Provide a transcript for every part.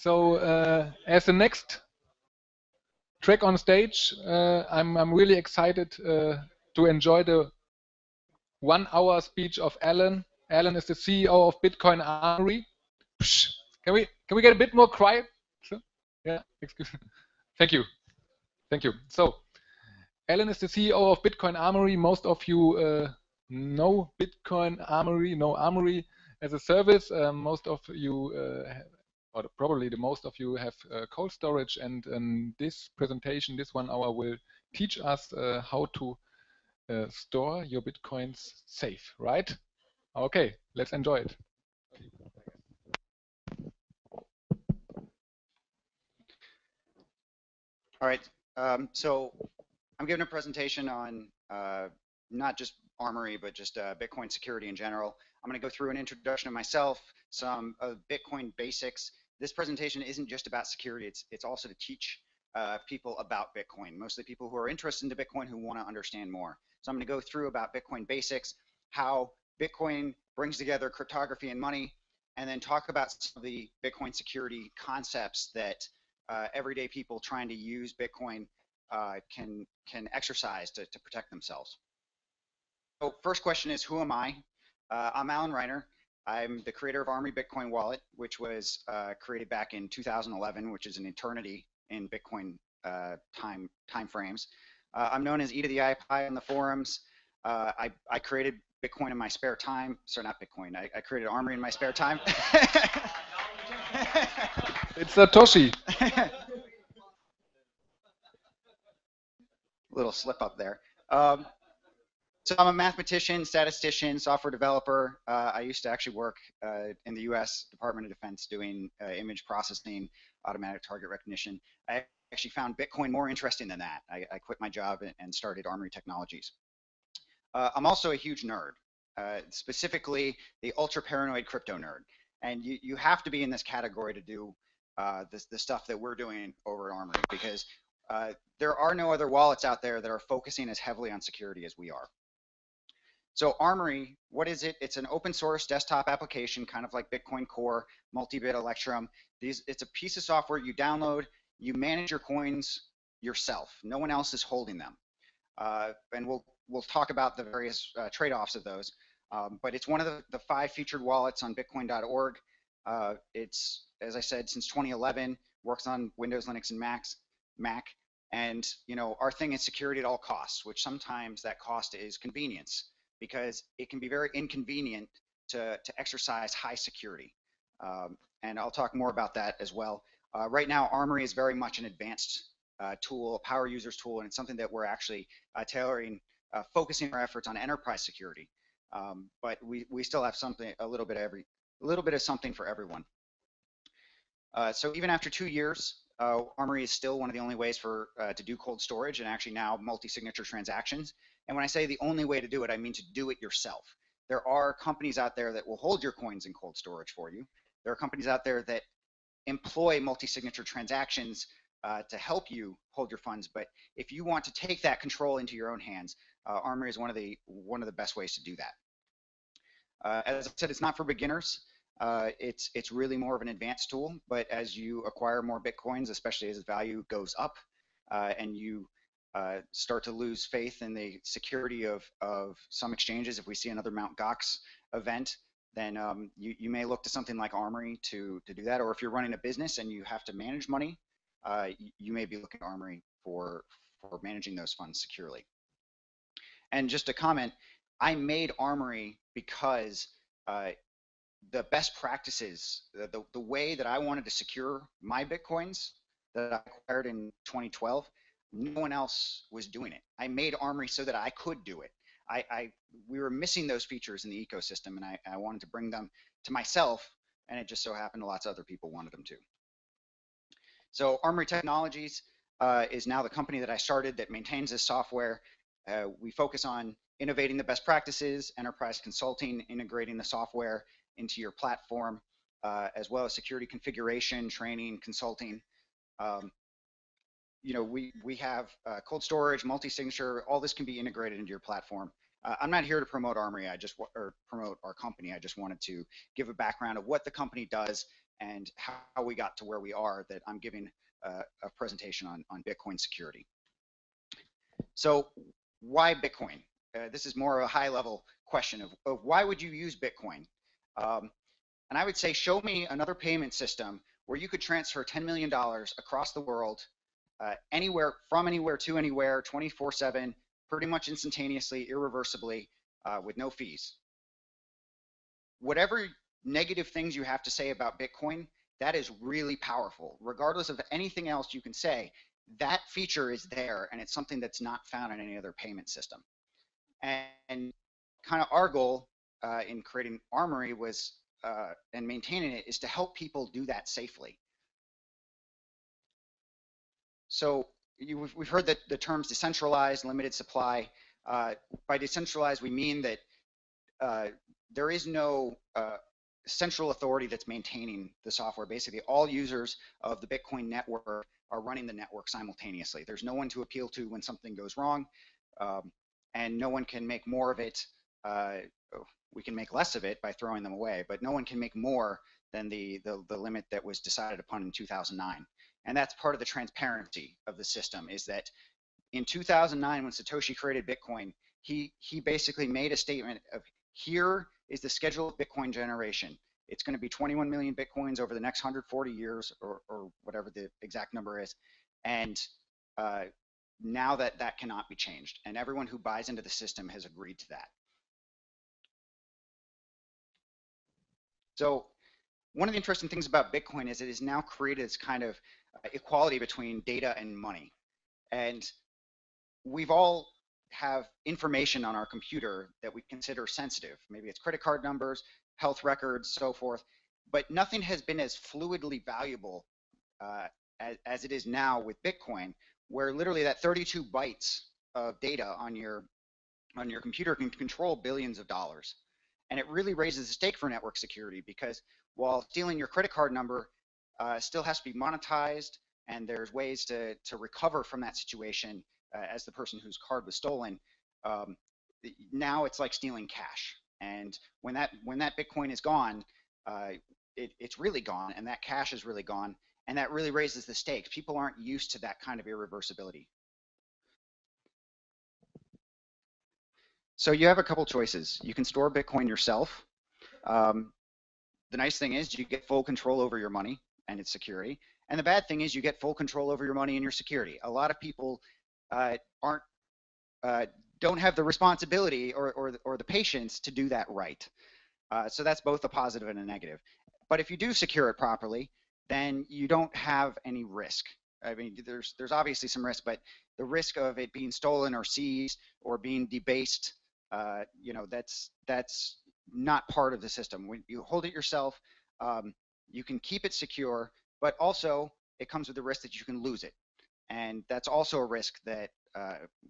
So as the next track on stage, I'm really excited to enjoy the 1 hour speech of Alan. Alan is the CEO of Bitcoin Armory. Psh, can we get a bit more quiet? Sure. Yeah, excuse me. Thank you. Thank you. So Alan is the CEO of Bitcoin Armory. Most of you know Bitcoin Armory, know Armory as a service. Most of you, or probably the most of you, have cold storage. And this presentation, this 1 hour, will teach us how to store your Bitcoins safe, right? Okay, let's enjoy it. All right, so I'm giving a presentation on not just Armory, but just Bitcoin security in general. I'm going to go through an introduction of myself, some Bitcoin basics. This presentation isn't just about security, it's also to teach people about Bitcoin, mostly people who are interested in Bitcoin who want to understand more. So I'm going to go through about Bitcoin basics, how Bitcoin brings together cryptography and money, and then talk about some of the Bitcoin security concepts that everyday people trying to use Bitcoin can exercise to protect themselves. So first question is, who am I? I'm Alan Reiner. I'm the creator of Armory Bitcoin Wallet, which was created back in 2011, which is an eternity in Bitcoin time frames. I'm known as E to the iPie on the forums. I created Bitcoin in my spare time. Sorry, not Bitcoin. I created Armory in my spare time. It's Satoshi. Little slip up there. So I'm a mathematician, statistician, software developer. I used to actually work in the U.S. Department of Defense doing image processing, automatic target recognition. I actually found Bitcoin more interesting than that. I quit my job and started Armory Technologies. I'm also a huge nerd, specifically the ultra paranoid crypto nerd. And you have to be in this category to do the stuff that we're doing over at Armory, because there are no other wallets out there that are focusing as heavily on security as we are. So Armory, what is it? It's an open source desktop application, kind of like Bitcoin Core, multi-bit Electrum. It's a piece of software you download, you manage your coins yourself. No one else is holding them. And we'll talk about the various trade-offs of those. But it's one of the 5 featured wallets on bitcoin.org. It's, as I said, since 2011, works on Windows, Linux, and Mac. And our thing is security at all costs, which sometimes that cost is convenience, because it can be very inconvenient to exercise high security. And I'll talk more about that as well. Right now, Armory is very much an advanced tool, a power users tool, and it's something that we're actually tailoring, focusing our efforts on enterprise security. But we still have something, a little bit of something for everyone. So even after 2 years, Armory is still one of the only ways to do cold storage, and actually now multi-signature transactions. And when I say the only way to do it, I mean to do it yourself. There are companies out there that will hold your coins in cold storage for you. There are companies out there that employ multi-signature transactions to help you hold your funds. But if you want to take that control into your own hands, Armory is one of the best ways to do that. As I said, it's not for beginners. It's really more of an advanced tool, but as you acquire more Bitcoins, especially as the value goes up and you start to lose faith in the security of some exchanges, if we see another Mt. Gox event, then you may look to something like Armory to do that. Or if you're running a business and you have to manage money, you may be looking at Armory for managing those funds securely. And just a comment, I made Armory because the best practices, the way that I wanted to secure my Bitcoins that I acquired in 2012, no one else was doing it. I made Armory so that I could do it. We were missing those features in the ecosystem, and I wanted to bring them to myself, and it just so happened lots of other people wanted them too. So Armory Technologies is now the company that I started that maintains this software. We focus on innovating the best practices, enterprise consulting, integrating the software into your platform, as well as security configuration, training, consulting. We have cold storage, multi-signature, all this can be integrated into your platform. I'm not here to promote Armory, or promote our company. I just wanted to give a background of what the company does and how we got to where we are, that I'm giving a presentation on Bitcoin security. So why Bitcoin? This is more a high level question of why would you use Bitcoin? And I would say, show me another payment system where you could transfer $10 million across the world, anywhere, from anywhere to anywhere, 24/7, pretty much instantaneously, irreversibly, with no fees. Whatever negative things you have to say about Bitcoin, that is really powerful. Regardless of anything else you can say, that feature is there, and it's something that's not found in any other payment system. And kind of our goal in creating Armory was, and maintaining it, is to help people do that safely. So we've heard that the terms decentralized, limited supply. By decentralized, we mean that there is no central authority that's maintaining the software. Basically, all users of the Bitcoin network are running the network simultaneously. There's no one to appeal to when something goes wrong, and no one can make more of it. We can make less of it by throwing them away, but no one can make more than the limit that was decided upon in 2009. And that's part of the transparency of the system, is that in 2009, when Satoshi created Bitcoin, he basically made a statement of, here is the schedule of Bitcoin generation. It's going to be 21 million Bitcoins over the next 140 years, or whatever the exact number is. And now that cannot be changed. And everyone who buys into the system has agreed to that. So one of the interesting things about Bitcoin is it has now created this kind of equality between data and money. And we've all have information on our computer that we consider sensitive. Maybe it's credit card numbers, health records, so forth. But nothing has been as fluidly valuable as it is now with Bitcoin, where literally that 32 bytes of data on your computer can control billions of dollars. And it really raises the stake for network security, because while stealing your credit card number still has to be monetized, and there's ways to recover from that situation as the person whose card was stolen, now it's like stealing cash. And when that Bitcoin is gone, it's really gone, and that cash is really gone, and that really raises the stakes. People aren't used to that kind of irreversibility. So you have a couple choices. You can store Bitcoin yourself. The nice thing is you get full control over your money and its security. And the bad thing is you get full control over your money and your security. A lot of people don't have the responsibility or the patience to do that right. So that's both a positive and a negative. But if you do secure it properly, then you don't have any risk. I mean, there's obviously some risk, but the risk of it being stolen or seized or being debased, that's not part of the system. When you hold it yourself, you can keep it secure, but also it comes with the risk that you can lose it. And that's also a risk that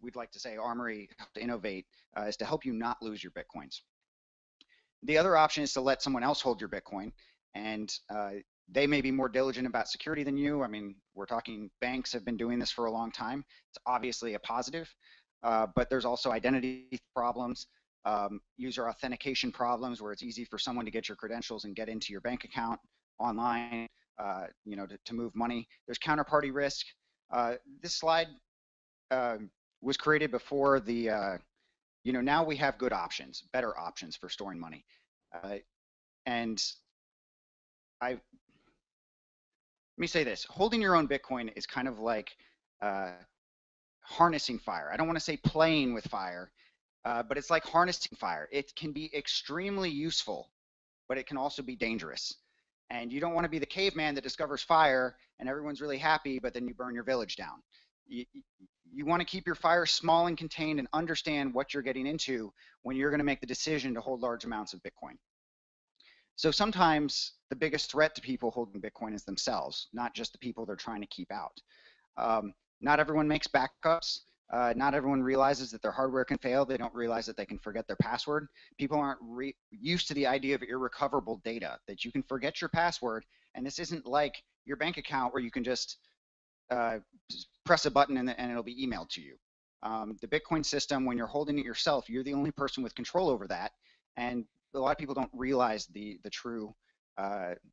we'd like to say Armory helped to innovate, is to help you not lose your Bitcoins. The other option is to let someone else hold your Bitcoin, and they may be more diligent about security than you. I mean, we're talking banks have been doing this for a long time. It's obviously a positive, but there's also identity problems, user authentication problems, where it's easy for someone to get your credentials and get into your bank account online, to move money. There's counterparty risk. This slide was created before the, now we have good options, better options for storing money. And let me say this, holding your own Bitcoin is kind of like harnessing fire. I don't want to say playing with fire, but it's like harnessing fire. It can be extremely useful, but it can also be dangerous. And you don't want to be the caveman that discovers fire and everyone's really happy, but then you burn your village down. You want to keep your fire small and contained and understand what you're getting into when you're going to make the decision to hold large amounts of Bitcoin. So sometimes the biggest threat to people holding Bitcoin is themselves, not just the people they're trying to keep out. Not everyone makes backups. Not everyone realizes that their hardware can fail. They don't realize that they can forget their password. People aren't used to the idea of irrecoverable data, that you can forget your password, and this isn't like your bank account where you can just press a button and it'll be emailed to you. The Bitcoin system, when you're holding it yourself, you're the only person with control over that, and a lot of people don't realize the true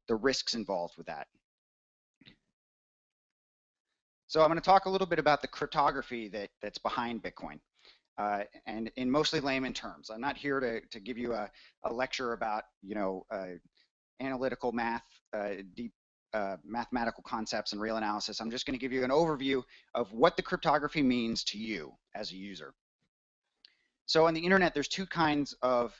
the risks involved with that. So I'm going to talk a little bit about the cryptography that's behind Bitcoin, and in mostly layman terms. I'm not here to give you a lecture about analytical math, deep mathematical concepts and real analysis. I'm just going to give you an overview of what the cryptography means to you as a user. So on the internet, there's two kinds of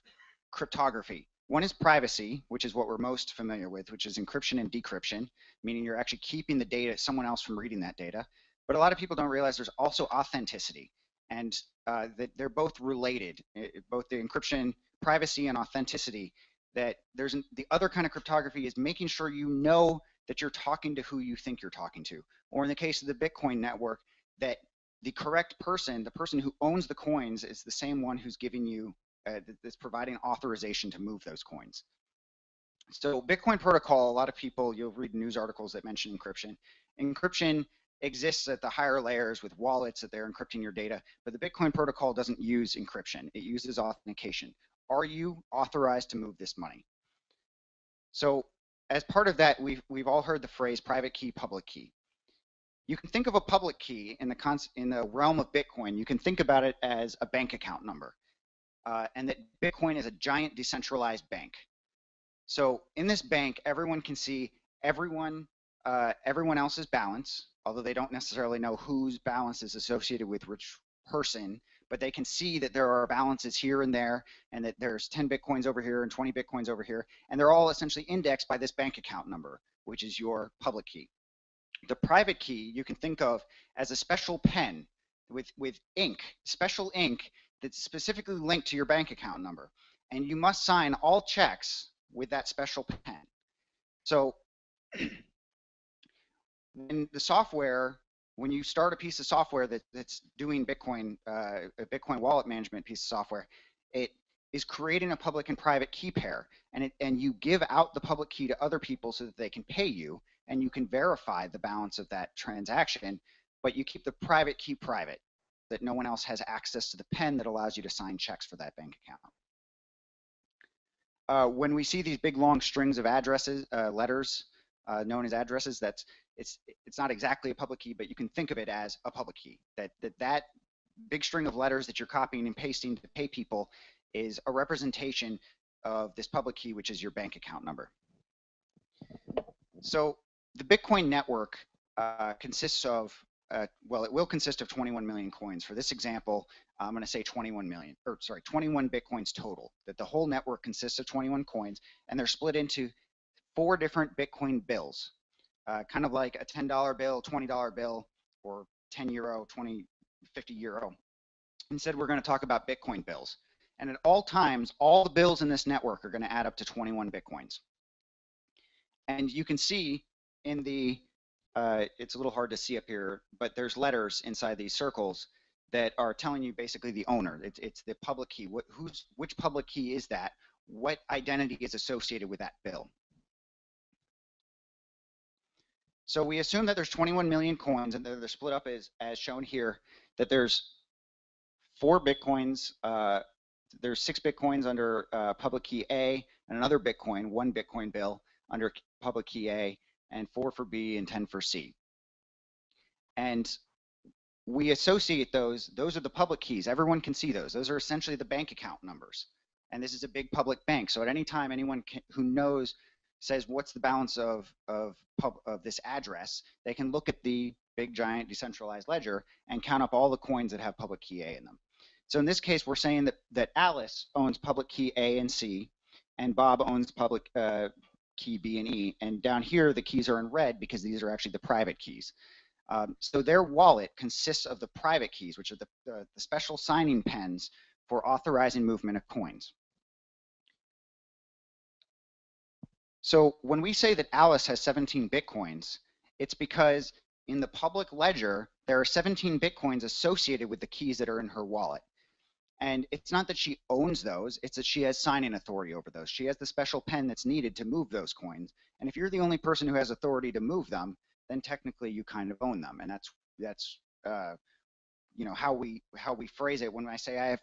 cryptography. One is privacy, which is what we're most familiar with, which is encryption and decryption, meaning you're actually keeping the data, someone else from reading that data. But a lot of people don't realize there's also authenticity, and that they're both related, both the encryption, privacy, and authenticity. That there's the other kind of cryptography is making sure you know that you're talking to who you think you're talking to, or in the case of the Bitcoin network, that the correct person, the person who owns the coins, is the same one who's giving you, that's providing authorization to move those coins. So Bitcoin protocol, a lot of people, you'll read news articles that mention encryption. Encryption exists at the higher layers with wallets that they're encrypting your data, but the Bitcoin protocol doesn't use encryption. It uses authentication. Are you authorized to move this money? So as part of that, we've all heard the phrase private key, public key. You can think of a public key in the realm of Bitcoin. You can think about it as a bank account number, and that Bitcoin is a giant decentralized bank. So in this bank, everyone can see everyone else's balance, although they don't necessarily know whose balance is associated with which person, but they can see that there are balances here and there, and that there's 10 Bitcoins over here and 20 Bitcoins over here, and they're all essentially indexed by this bank account number, which is your public key. The private key you can think of as a special pen with ink, special ink that's specifically linked to your bank account number. And you must sign all checks with that special pen. So when you start a piece of software that's doing Bitcoin, a Bitcoin wallet management piece of software, it is creating a public and private key pair, and you give out the public key to other people so that they can pay you, and you can verify the balance of that transaction, but you keep the private key private, that no one else has access to the pen that allows you to sign checks for that bank account. When we see these big long strings of addresses, letters known as addresses, it's not exactly a public key, but you can think of it as a public key. That big string of letters that you're copying and pasting to pay people is a representation of this public key, which is your bank account number. So the Bitcoin network consists of, well, it will consist of 21 million coins. For this example, I'm going to say 21 Bitcoins total, that the whole network consists of 21 coins, and they're split into 4 different Bitcoin bills, kind of like a $10 bill, $20 bill, or 10 euro, 20, 50 euro. Instead, we're going to talk about Bitcoin bills. And at all times, all the bills in this network are going to add up to 21 Bitcoins. And you can see in the, it's a little hard to see up here, but there's letters inside these circles that are telling you basically the owner. It's the public key. Which public key is that? What identity is associated with that bill? So we assume that there's 21 million coins, and they're split up as shown here, that there's 4 Bitcoins, there's 6 Bitcoins under public key A, and another Bitcoin, 1 Bitcoin bill under public key A, and 4 for B and 10 for C. And we associate those are the public keys. Everyone can see those. Those are essentially the bank account numbers. And this is a big public bank. So at any time, anyone who knows, says what's the balance of this address, they can look at the big giant decentralized ledger and count up all the coins that have public key A in them. So in this case, we're saying that Alice owns public key A and C, and Bob owns public key B and E. And down here, the keys are in red because these are actually the private keys. So their wallet consists of the private keys, which are the special signing pens for authorizing movement of coins. So when we say that Alice has 17 Bitcoins, it's because in the public ledger, there are 17 Bitcoins associated with the keys that are in her wallet. And it's not that she owns those, it's that she has signing authority over those. She has the special pen that's needed to move those coins. And if you're the only person who has authority to move them, then technically you kind of own them. And that's you know, how we phrase it. When I say I have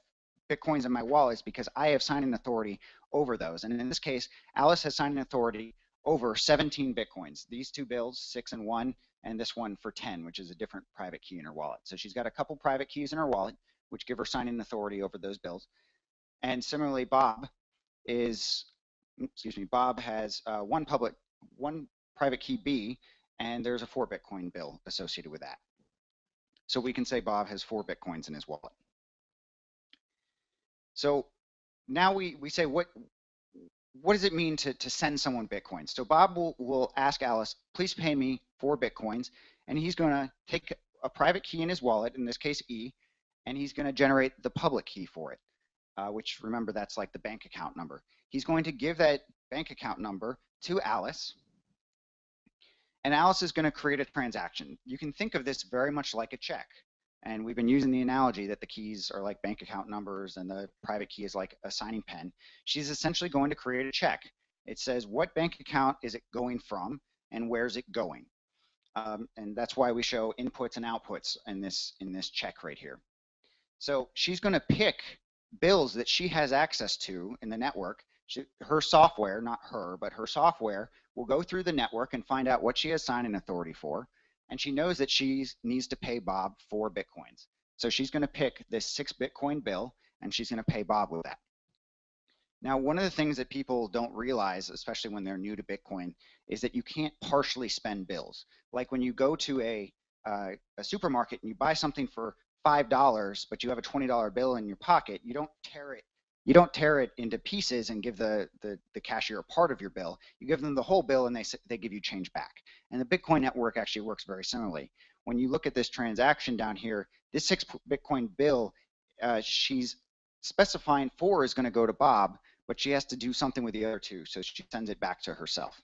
Bitcoins in my wallet, it's because I have signing authority over those. And in this case, Alice has signing authority over 17 Bitcoins. These two bills, 6 and 1, and this one for 10, which is a different private key in her wallet. So she's got a couple private keys in her wallet, which give her signing authority over those bills. And similarly, Bob has one private key B, and there's a 4 Bitcoin bill associated with that. So we can say Bob has 4 Bitcoins in his wallet. So now we say, what does it mean to send someone Bitcoins? So Bob will ask Alice, please pay me 4 Bitcoins, and he's going to take a private key in his wallet, in this case E, and he's going to generate the public key for it, which, remember, that's like the bank account number. He's going to give that bank account number to Alice, and Alice is going to create a transaction. You can think of this very much like a check. And we've been using the analogy that the keys are like bank account numbers and the private key is like a signing pen. She's essentially going to create a check. It says what bank account is it going from and where's it going. And that's why we show inputs and outputs in this check right here. So she's going to pick bills that she has access to in the network. Her software, not her, but her software will go through the network and find out what she has signing authority for. And she knows that she needs to pay Bob 4 Bitcoins. So she's going to pick this 6 Bitcoin bill, and she's going to pay Bob with that. Now, one of the things that people don't realize, especially when they're new to Bitcoin, is that you can't partially spend bills. Like when you go to a supermarket and you buy something for $5, but you have a $20 bill in your pocket, you don't tear it into pieces and give the cashier a part of your bill. You give them the whole bill and they give you change back. And the Bitcoin network actually works very similarly. When you look at this transaction down here, this 6 Bitcoin bill, she's specifying 4 is going to go to Bob, but she has to do something with the other 2, so she sends it back to herself.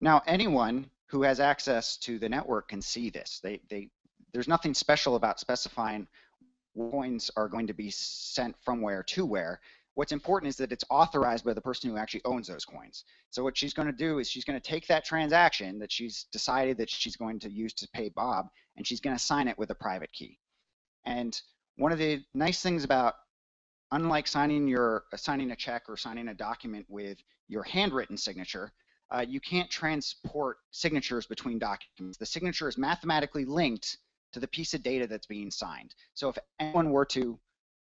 Now, anyone who has access to the network can see this. There's nothing special about specifying coins are going to be sent from where to where. What's important is that it's authorized by the person who actually owns those coins. So what she's going to do is she's going to take that transaction that she's decided that she's going to use to pay Bob, and she's going to sign it with a private key. And one of the nice things about, unlike signing a check or signing a document with your handwritten signature, you can't transport signatures between documents. The signature is mathematically linked to the piece of data that's being signed. So if anyone were to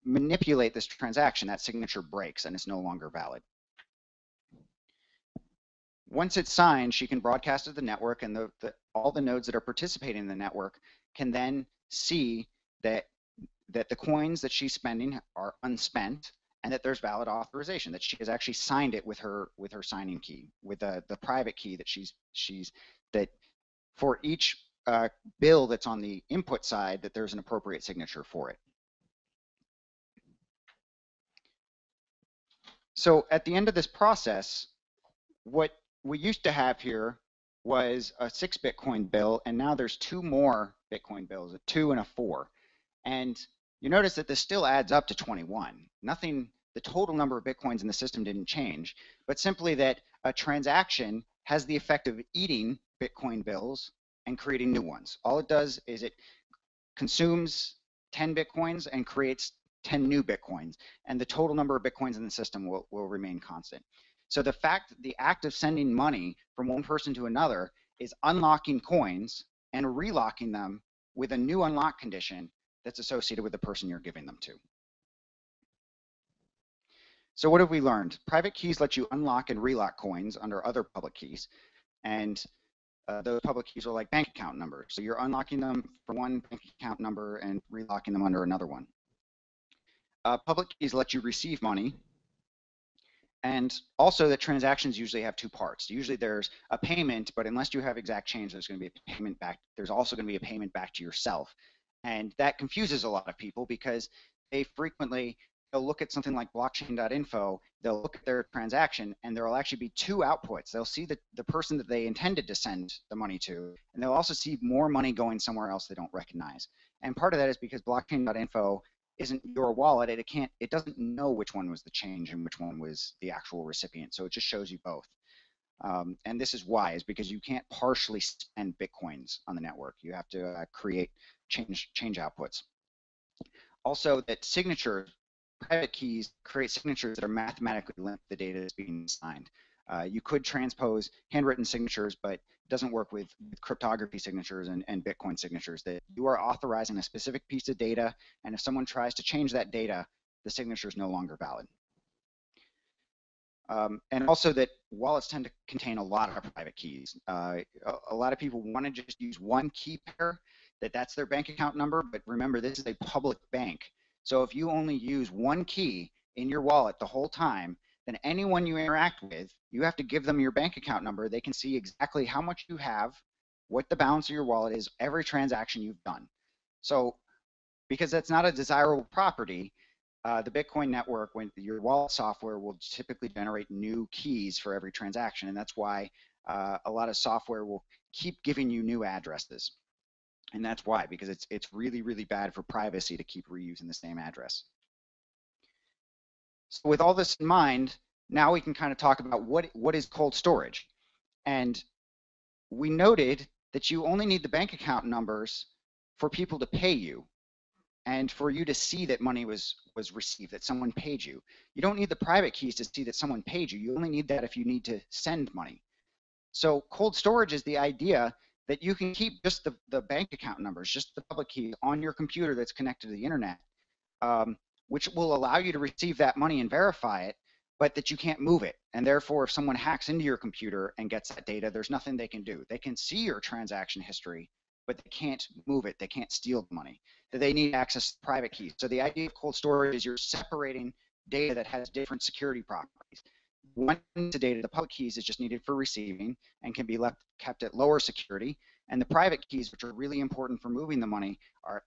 manipulate this transaction, that signature breaks and it's no longer valid. Once it's signed, she can broadcast to the network, and all the nodes that are participating in the network can then see that the coins that she's spending are unspent and that there's valid authorization, that she has actually signed it with her signing key, with the private key that for each bill that's on the input side, that there's an appropriate signature for it. So at the end of this process, what we used to have here was a 6 Bitcoin bill, and now there's 2 more Bitcoin bills, a 2 and a 4. And you notice that this still adds up to 21. The total number of Bitcoins in the system didn't change, but simply that a transaction has the effect of eating Bitcoin bills and creating new ones. All it does is it consumes 10 Bitcoins and creates 10 new Bitcoins, and the total number of Bitcoins in the system will remain constant. So the act of sending money from one person to another is unlocking coins and relocking them with a new unlock condition that's associated with the person you're giving them to. So what have we learned? Private keys let you unlock and relock coins under other public keys, and those public keys are like bank account numbers. So you're unlocking them for one bank account number and relocking them under another one. Public keys let you receive money, and also the transactions usually have 2 parts. Usually there's a payment, but unless you have exact change, there's going to be a payment back. There's also going to be a payment back to yourself. And that confuses a lot of people because they'll look at something like blockchain.info, they'll look at their transaction, and there will actually be 2 outputs. They'll see the person that they intended to send the money to, and they'll also see more money going somewhere else they don't recognize. And part of that is because blockchain.info isn't your wallet. It doesn't know which one was the change and which one was the actual recipient. So it just shows you both. And this is why, is because you can't partially spend Bitcoins on the network. You have to create change outputs. Also, that signatures private keys create signatures that are mathematically linked to the data that's being signed. You could transpose handwritten signatures, but it doesn't work with cryptography signatures and Bitcoin signatures. That you are authorizing a specific piece of data, and if someone tries to change that data, the signature is no longer valid. And also that wallets tend to contain a lot of private keys. A lot of people want to just use one key pair, that's their bank account number, but remember, this is a public bank. So if you only use one key in your wallet the whole time, then anyone you interact with, you have to give them your bank account number. They can see exactly how much you have, what the balance of your wallet is, every transaction you've done. So because that's not a desirable property, the Bitcoin network, when your wallet software will typically generate new keys for every transaction, and that's why a lot of software will keep giving you new addresses. And that's why, because it's really, really bad for privacy to keep reusing the same address. So with all this in mind, now we can kind of talk about what is cold storage. And we noted that you only need the bank account numbers for people to pay you and for you to see that money was received, that someone paid you. You don't need the private keys to see that someone paid you. You only need that if you need to send money. So cold storage is the idea that you can keep just the bank account numbers, just the public keys on your computer that's connected to the internet, which will allow you to receive that money and verify it, but that you can't move it. And therefore, if someone hacks into your computer and gets that data, there's nothing they can do. They can see your transaction history, but they can't move it. They can't steal the money. They need access to private keys. So the idea of cold storage is you're separating data that has different security properties. One piece of data, the public keys, is just needed for receiving and can be kept at lower security. And the private keys, which are really important for moving the money,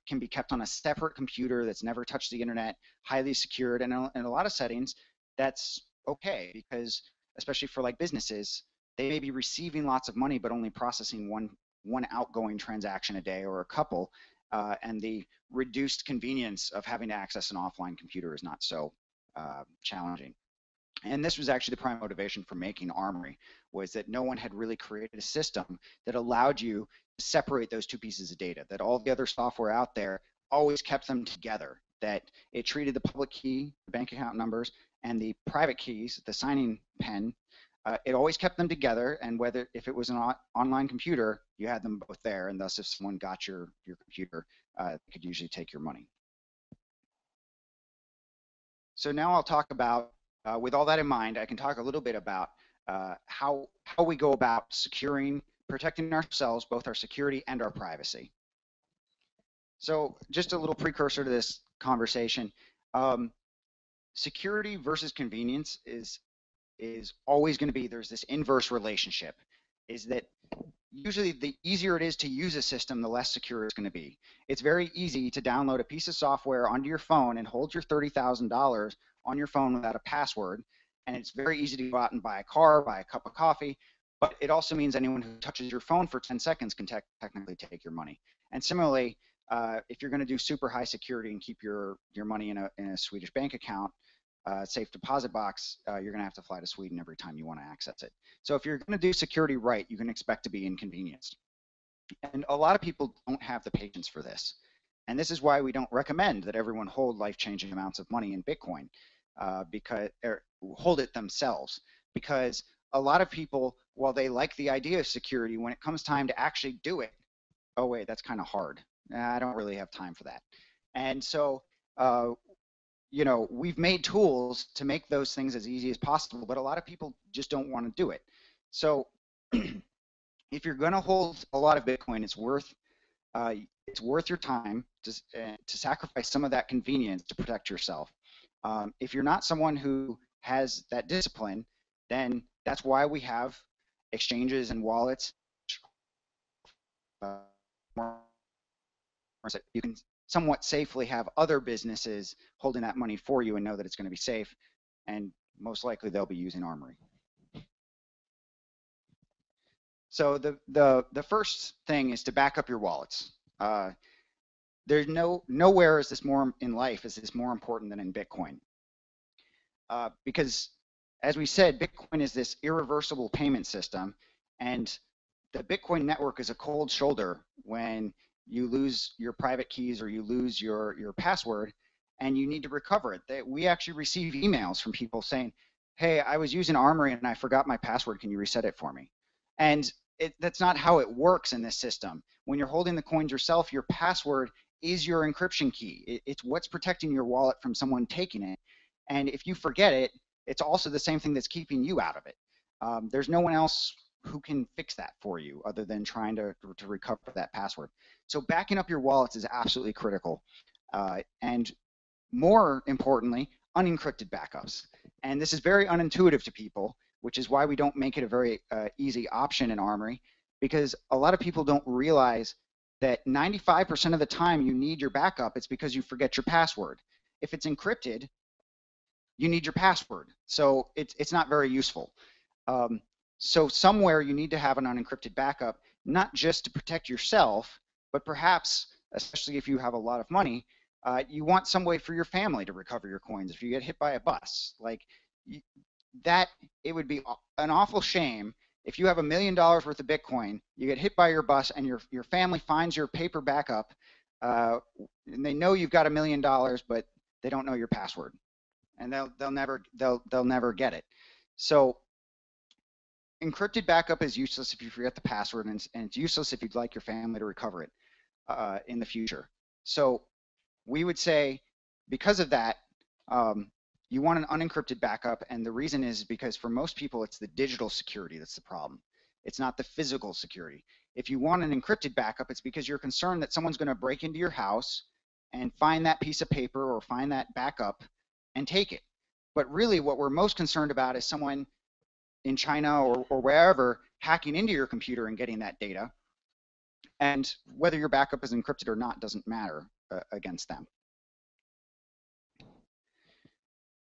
can be kept on a separate computer that's never touched the internet, highly secured. And in a lot of settings, that's okay, because especially for like businesses, they may be receiving lots of money but only processing one outgoing transaction a day or a couple, and the reduced convenience of having to access an offline computer is not so challenging. And this was actually the prime motivation for making Armory, was that no one had really created a system that allowed you to separate those two pieces of data, that all the other software out there always kept them together, that it treated the public key, the bank account numbers, and the private keys, the signing pen, it always kept them together, and if it was an online computer, you had them both there, and thus if someone got your computer, they could usually take your money. So now I'll talk about, with all that in mind, I can talk a little bit about how we go about protecting ourselves, both our security and our privacy. So just a little precursor to this conversation, security versus convenience is always going to be, there's this inverse relationship, is that usually the easier it is to use a system, the less secure it's going to be. It's very easy to download a piece of software onto your phone and hold your $30,000 on your phone without a password. And it's very easy to go out and buy a car, buy a cup of coffee, but it also means anyone who touches your phone for 10 seconds can technically take your money. And similarly, if you're going to do super high security and keep your money in a Swedish bank account, safe deposit box, you're going to have to fly to Sweden every time you want to access it. So if you're going to do security right, you can expect to be inconvenienced. And a lot of people don't have the patience for this. And this is why we don't recommend that everyone hold life-changing amounts of money in Bitcoin, or hold it themselves. Because a lot of people, while they like the idea of security, when it comes time to actually do it, oh wait, that's kind of hard. I don't really have time for that. And so you know, we've made tools to make those things as easy as possible, but a lot of people just don't want to do it. So if you're going to hold a lot of Bitcoin, it's worth your time to sacrifice some of that convenience to protect yourself. If you're not someone who has that discipline, then that's why we have exchanges and wallets. You can somewhat safely have other businesses holding that money for you and know that it's going to be safe, and most likely they'll be using Armory. So the first thing is to back up your wallets. There's nowhere is this more in life is this more important than in Bitcoin, because as we said, Bitcoin is this irreversible payment system, and the Bitcoin network is a cold shoulder when you lose your private keys or you lose your password, and you need to recover it. We actually receive emails from people saying, hey, I was using Armory and I forgot my password. Can you reset it for me? And that's not how it works in this system. When you're holding the coins yourself, your password is your encryption key. It's what's protecting your wallet from someone taking it. And if you forget it, it's also the same thing that's keeping you out of it. There's no one else who can fix that for you other than trying to recover that password. So backing up your wallets is absolutely critical. And more importantly, unencrypted backups. And this is very unintuitive to people, which is why we don't make it a very easy option in Armory, because a lot of people don't realize that 95% of the time you need your backup, it's because you forget your password. If it's encrypted, you need your password. So it's not very useful. So somewhere you need to have an unencrypted backup, not just to protect yourself, but perhaps, especially if you have a lot of money, you want some way for your family to recover your coins if you get hit by a bus. Like that, it would be an awful shame if you have $1 million worth of Bitcoin, you get hit by your bus, and your family finds your paper backup, and they know you've got $1 million, but they don't know your password, and they'll never get it. So encrypted backup is useless if you forget the password, and it's useless if you'd like your family to recover it in the future. So we would say, because of that, you want an unencrypted backup, and the reason is because for most people, it's the digital security that's the problem. It's not the physical security. If you want an encrypted backup, it's because you're concerned that someone's going to break into your house and find that piece of paper or find that backup and take it. But really, what we're most concerned about is someone in China or wherever hacking into your computer and getting that data. And whether your backup is encrypted or not doesn't matter against them.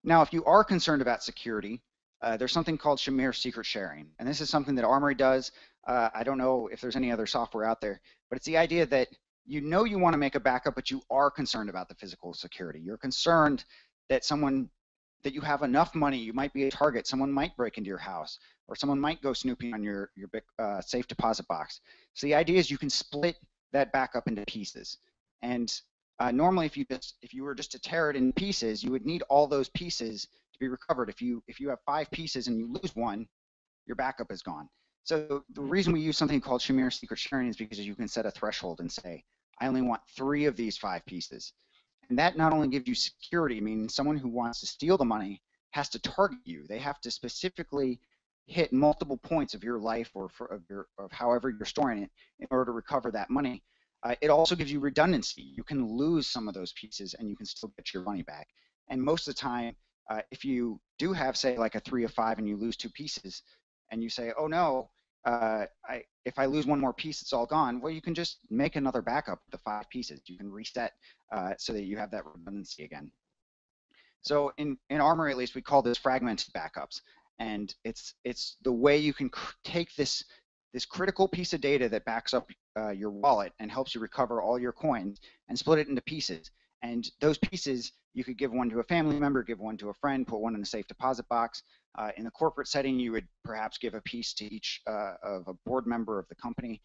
Now, if you are concerned about security, there's something called Shamir secret sharing. And this is something that Armory does. I don't know if there's any other software out there, but it's the idea that you know you want to make a backup, but you are concerned about the physical security. You're concerned that that you have enough money, you might be a target, someone might break into your house, or someone might go snooping on your safe deposit box. So the idea is you can split that backup into pieces. And normally, if you were just to tear it in pieces, you would need all those pieces to be recovered. If you have 5 pieces and you lose one, your backup is gone. So the reason we use something called Shamir secret sharing is because you can set a threshold and say, I only want 3 of these 5 pieces. And that not only gives you security, meaning someone who wants to steal the money has to target you. They have to specifically hit multiple points of your life or of however you're storing it in order to recover that money. It also gives you redundancy. You can lose some of those pieces and you can still get your money back. And most of the time, if you do have, say, like a 3 of 5 and you lose 2 pieces, and you say, oh no, if I lose one more piece, it's all gone. Well, you can just make another backup of the 5 pieces. You can reset so that you have that redundancy again. So in Armory, at least, we call this fragmented backups. And it's the way you can take this critical piece of data that backs up your wallet and helps you recover all your coins and split it into pieces. And those pieces, you could give one to a family member, give one to a friend, put one in a safe deposit box. In the corporate setting, you would perhaps give a piece to each of a board member of the company.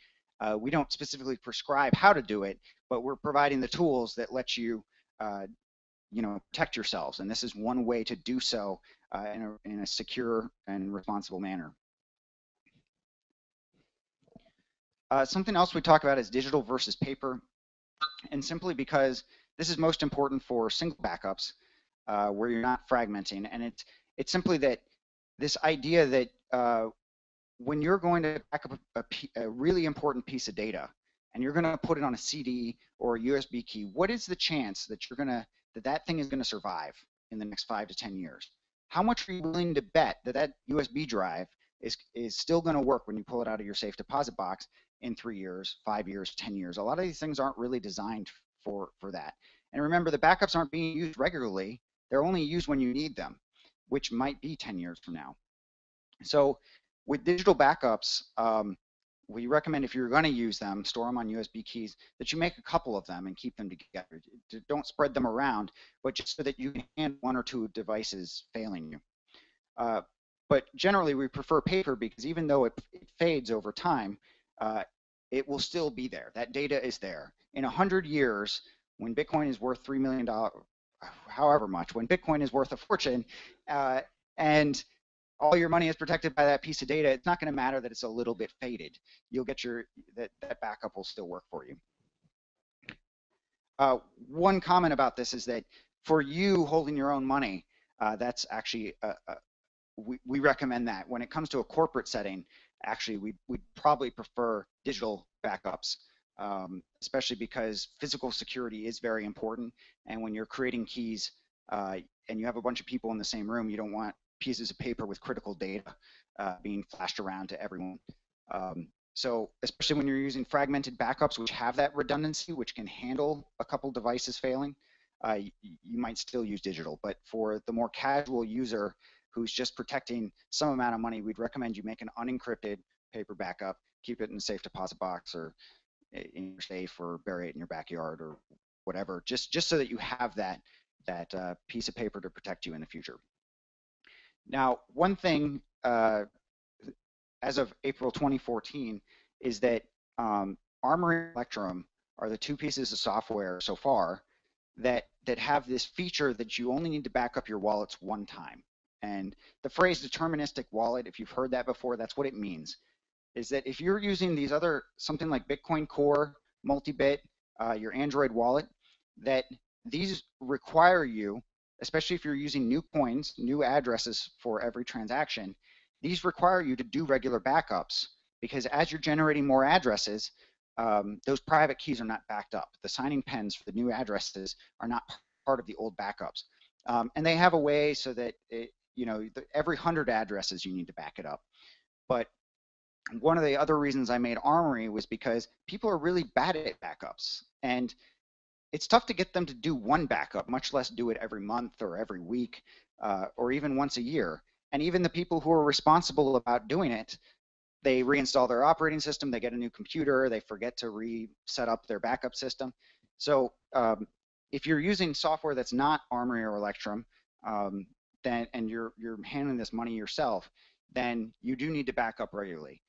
We don't specifically prescribe how to do it, but we're providing the tools that let you protect yourselves. And this is one way to do so in a secure and responsible manner. Something else we talk about is digital versus paper. And simply because this is most important for single backups where you're not fragmenting. And it's simply that this idea that when you're going to back up a really important piece of data and you're going to put it on a CD or a USB key, what is the chance that that thing is going to survive in the next 5 to 10 years? How much are you willing to bet that USB drive is still going to work when you pull it out of your safe deposit box in 3 years, 5 years, 10 years? A lot of these things aren't really designed for that. And remember, the backups aren't being used regularly. They're only used when you need them, which might be 10 years from now. So with digital backups, we recommend, if you're going to use them, store them on USB keys, that you make a couple of them and keep them together. Don't spread them around, but just so that you can handle 1 or 2 devices failing you. But generally, we prefer paper because even though it fades over time, it will still be there. That data is there. In 100 years, when Bitcoin is worth $3 million, however much. When Bitcoin is worth a fortune, and all your money is protected by that piece of data, it's not going to matter that it's a little bit faded. You'll get that backup will still work for you. One comment about this is that for you holding your own money, that's actually we recommend that. When it comes to a corporate setting, actually we probably prefer digital backups, especially because physical security is very important. And when you're creating keys and you have a bunch of people in the same room, you don't want pieces of paper with critical data being flashed around to everyone. So especially when you're using fragmented backups, which have that redundancy, which can handle a couple devices failing, you might still use digital. But for the more casual user who's just protecting some amount of money, we'd recommend you make an unencrypted paper backup, keep it in a safe deposit box or in your safe, or bury it in your backyard or whatever, just so that you have that piece of paper to protect you in the future. Now, one thing as of April 2014 is that Armory and Electrum are the two pieces of software so far that have this feature that you only need to back up your wallets one time. And the phrase deterministic wallet, if you've heard that before, that's what it means. Is that if you're using these other, something like Bitcoin Core, Multibit, your Android wallet, that these require you, especially if you're using new coins, new addresses for every transaction, these require you to do regular backups, because as you're generating more addresses, those private keys are not backed up. The signing pens for the new addresses are not part of the old backups. And they have a way so that, every 100 addresses you need to back it up. But one of the other reasons I made Armory was because people are really bad at backups. And it's tough to get them to do one backup, much less do it every month or every week or even once a year. And even the people who are responsible about doing it, they reinstall their operating system, they get a new computer, they forget to reset up their backup system. So if you're using software that's not Armory or Electrum, and you're handling this money yourself, then you do need to back up regularly.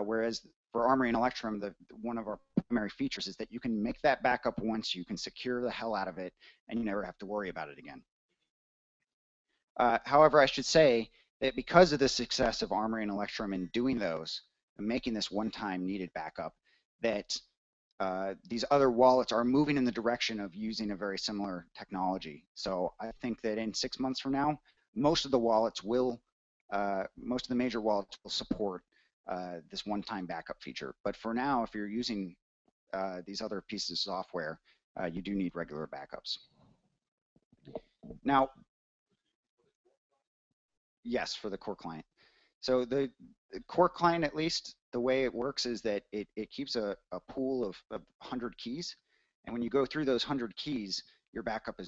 Whereas for Armory and Electrum, one of our primary features is that you can make that backup once, you can secure the hell out of it, and you never have to worry about it again. However, I should say that because of the success of Armory and Electrum in doing those, and making this one-time needed backup, that these other wallets are moving in the direction of using a very similar technology. So I think that in 6 months from now, most of the wallets will, most of the major wallets will support this one-time backup feature. But for now, if you're using these other pieces of software, you do need regular backups. Now, yes, for the core client. So the core client, at least the way it works is that it keeps a pool of 100 keys, and when you go through those 100 keys, your backup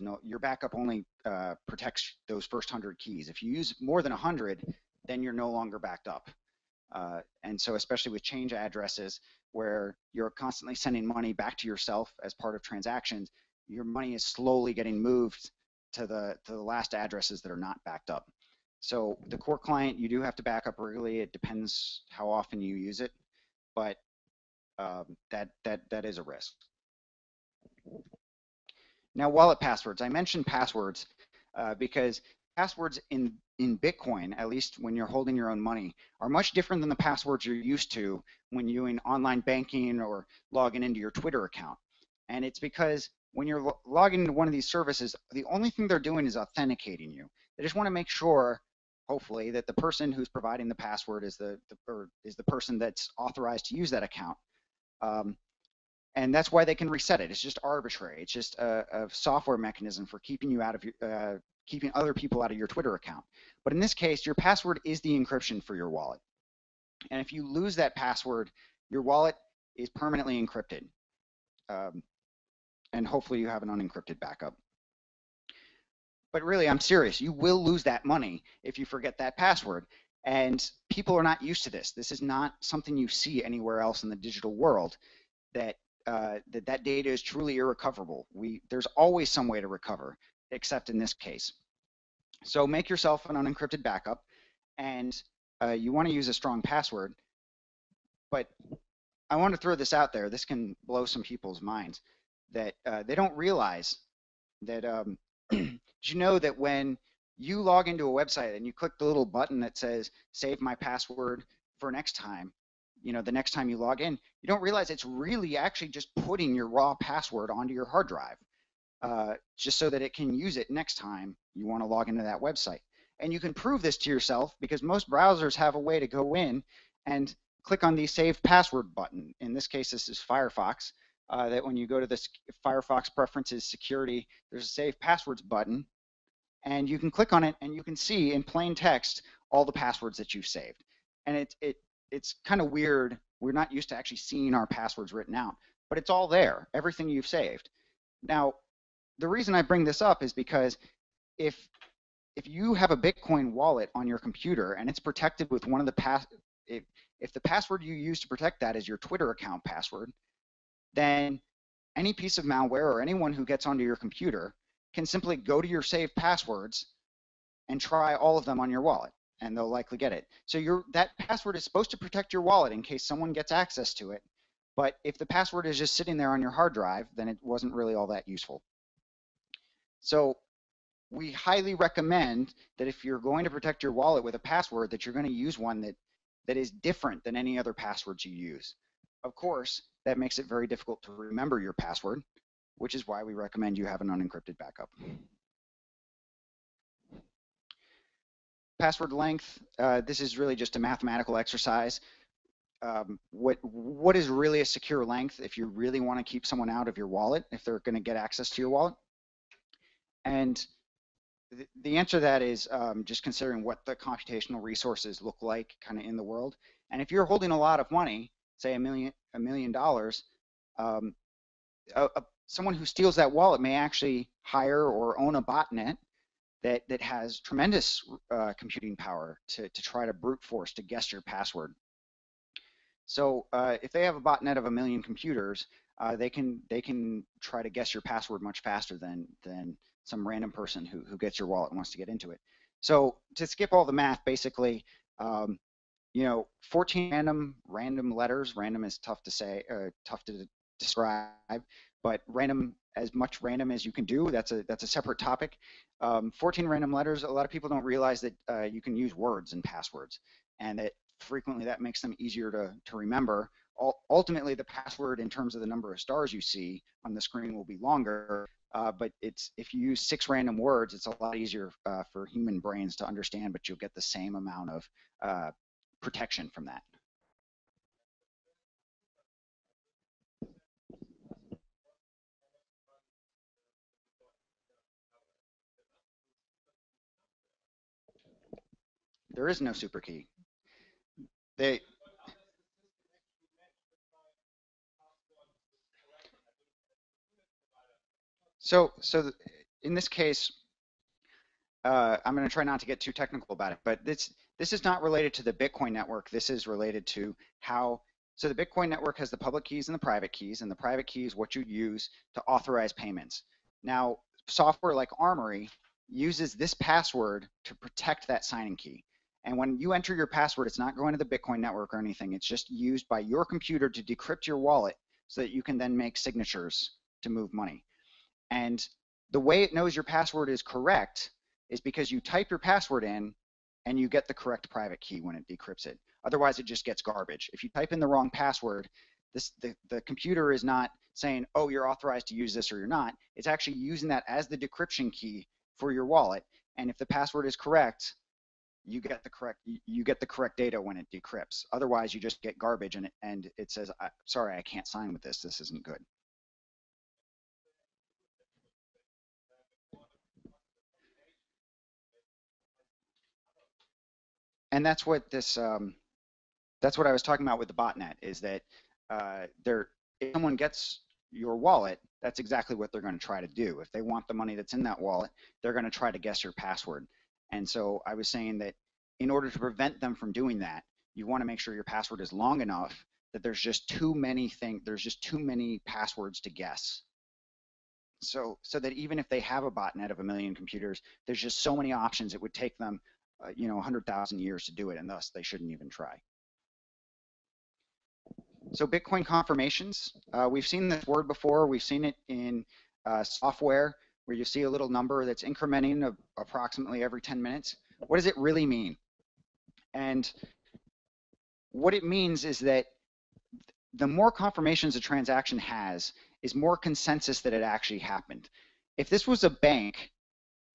only protects those first 100 keys. If you use more than 100, then you're no longer backed up. And so especially with change addresses where you're constantly sending money back to yourself as part of transactions, your money is slowly getting moved to the last addresses that are not backed up. So the core client, you do have to back up regularly. It depends how often you use it, but that is a risk. Now, wallet passwords. I mentioned passwords because passwords in Bitcoin, at least when you're holding your own money, are much different than the passwords you're used to when you're doing online banking or logging into your Twitter account. And it's because when you're logging into one of these services, the only thing they're doing is authenticating you. They just want to make sure, hopefully, that the person who's providing the password is the person that's authorized to use that account. And that's why they can reset it. It's just arbitrary. It's just a software mechanism for keeping you out of your, keeping other people out of your Twitter account. But in this case, your password is the encryption for your wallet. And if you lose that password, your wallet is permanently encrypted. And hopefully you have an unencrypted backup. But really, I'm serious. You will lose that money if you forget that password. And people are not used to this. This is not something you see anywhere else in the digital world, that that data is truly irrecoverable. There's always some way to recover, except in this case. So make yourself an unencrypted backup, and you want to use a strong password. But I want to throw this out there. This can blow some people's minds, that they don't realize that did you know that when you log into a website and you click the little button that says save my password for next time, the next time you log in, you don't realize it's really actually just putting your raw password onto your hard drive, just so that it can use it next time you want to log into that website. And you can prove this to yourself because most browsers have a way to go in and click on the save password button. In this case, this is Firefox. That when you go to the Firefox preferences security, there's a save passwords button, and you can click on it and you can see in plain text all the passwords that you've saved. And it's kind of weird. We're not used to actually seeing our passwords written out, but it's all there, everything you've saved. Now, the reason I bring this up is because if you have a Bitcoin wallet on your computer and it's protected with one of the if the password you use to protect that is your Twitter account password, then any piece of malware or anyone who gets onto your computer can simply go to your saved passwords and try all of them on your wallet, and they'll likely get it. So that password is supposed to protect your wallet in case someone gets access to it, but if the password is just sitting there on your hard drive, then it wasn't really all that useful. So we highly recommend that if you're going to protect your wallet with a password, that you're going to use one that is different than any other passwords you use. Of course, that makes it very difficult to remember your password, which is why we recommend you have an unencrypted backup. Password length, this is really just a mathematical exercise. What is really a secure length if you really want to keep someone out of your wallet, if they're going to get access to your wallet? And the answer to that is just considering what the computational resources look like kind of in the world. And if you're holding a lot of money, say $1 million, someone who steals that wallet may actually hire or own a botnet that has tremendous computing power to try to brute force to guess your password. So if they have a botnet of 1 million computers, they can try to guess your password much faster than some random person who gets your wallet and wants to get into it. So to skip all the math, basically, 14 random letters. Random is tough to say, tough to describe, but random, as much random as you can do. That's a separate topic. 14 random letters. A lot of people don't realize that you can use words in passwords, and that frequently that makes them easier to remember. Ultimately, the password in terms of the number of stars you see on the screen will be longer, but if you use 6 random words, it's a lot easier for human brains to understand, but you'll get the same amount of protection from that. There is no super key. So in this case, I'm going to try not to get too technical about it, but this is not related to the Bitcoin network. This is related to how, so the Bitcoin network has the public keys and the private keys, and the private key is what you use to authorize payments. Now, software like Armory uses this password to protect that signing key. And when you enter your password, it's not going to the Bitcoin network or anything. It's just used by your computer to decrypt your wallet so that you can then make signatures to move money. And the way it knows your password is correct is because you type your password in and you get the correct private key when it decrypts it. Otherwise, it just gets garbage. If you type in the wrong password, the computer is not saying, oh, you're authorized to use this or you're not. It's actually using that as the decryption key for your wallet. And if the password is correct, you get the correct data when it decrypts. Otherwise, you just get garbage and it says, sorry, I can't sign with this. This isn't good. And that's what that's what I was talking about with the botnet, is that if someone gets your wallet, that's exactly what they're going to try to do. If they want the money that's in that wallet, they're going to try to guess your password. And so I was saying that in order to prevent them from doing that, you want to make sure your password is long enough that there's just too many passwords to guess. So that even if they have a botnet of 1 million computers, there's just so many options it would take them 100,000 years to do it, and thus they shouldn't even try. So Bitcoin confirmations, we've seen this word before. We've seen it in software where you see a little number that's incrementing of approximately every 10 minutes, what does it really mean? And what it means is that the more confirmations a transaction has is more consensus that it actually happened. If this was a bank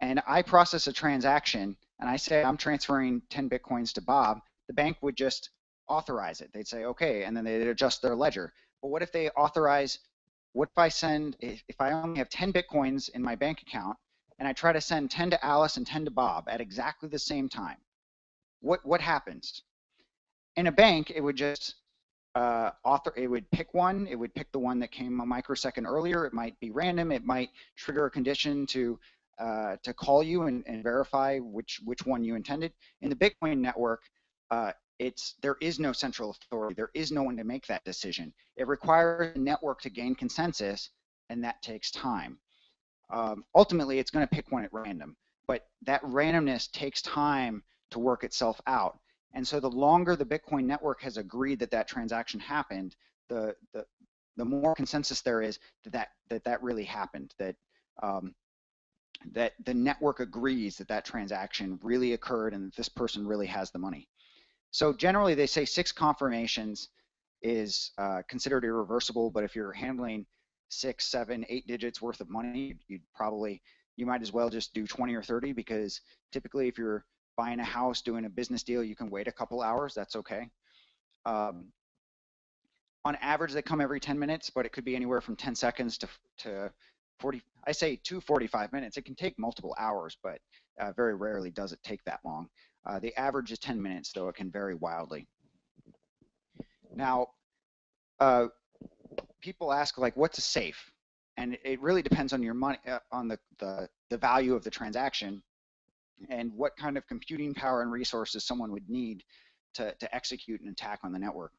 and I process a transaction and I say I'm transferring 10 Bitcoins to Bob, the bank would just authorize it. They'd say, okay, and then they'd adjust their ledger. But what if they authorize, what if I only have 10 Bitcoins in my bank account and I try to send 10 to Alice and 10 to Bob at exactly the same time? What happens? In a bank, it would just it would pick one. It would pick the one that came a microsecond earlier. It might be random. It might trigger a condition to call you and verify which one you intended. In the Bitcoin network, there is no central authority. There is no one to make that decision. It requires the network to gain consensus, and that takes time. Ultimately, it's going to pick one at random, but that randomness takes time to work itself out. And so the longer the Bitcoin network has agreed that that transaction happened, the more consensus there is that really happened, that the network agrees that that transaction really occurred and that this person really has the money. So generally they say 6 confirmations is considered irreversible, but if you're handling 6, 7, 8 digits worth of money, you might as well just do 20 or 30, because typically if you're buying a house, doing a business deal, you can wait a couple hours, that's okay. On average, they come every 10 minutes, but it could be anywhere from 10 seconds to 40, I say to 45 minutes. It can take multiple hours, but very rarely does it take that long. The average is 10 minutes, though it can vary wildly. Now, people ask, like, what's a safe? And it really depends on your money, on the value of the transaction, and what kind of computing power and resources someone would need to execute an attack on the network.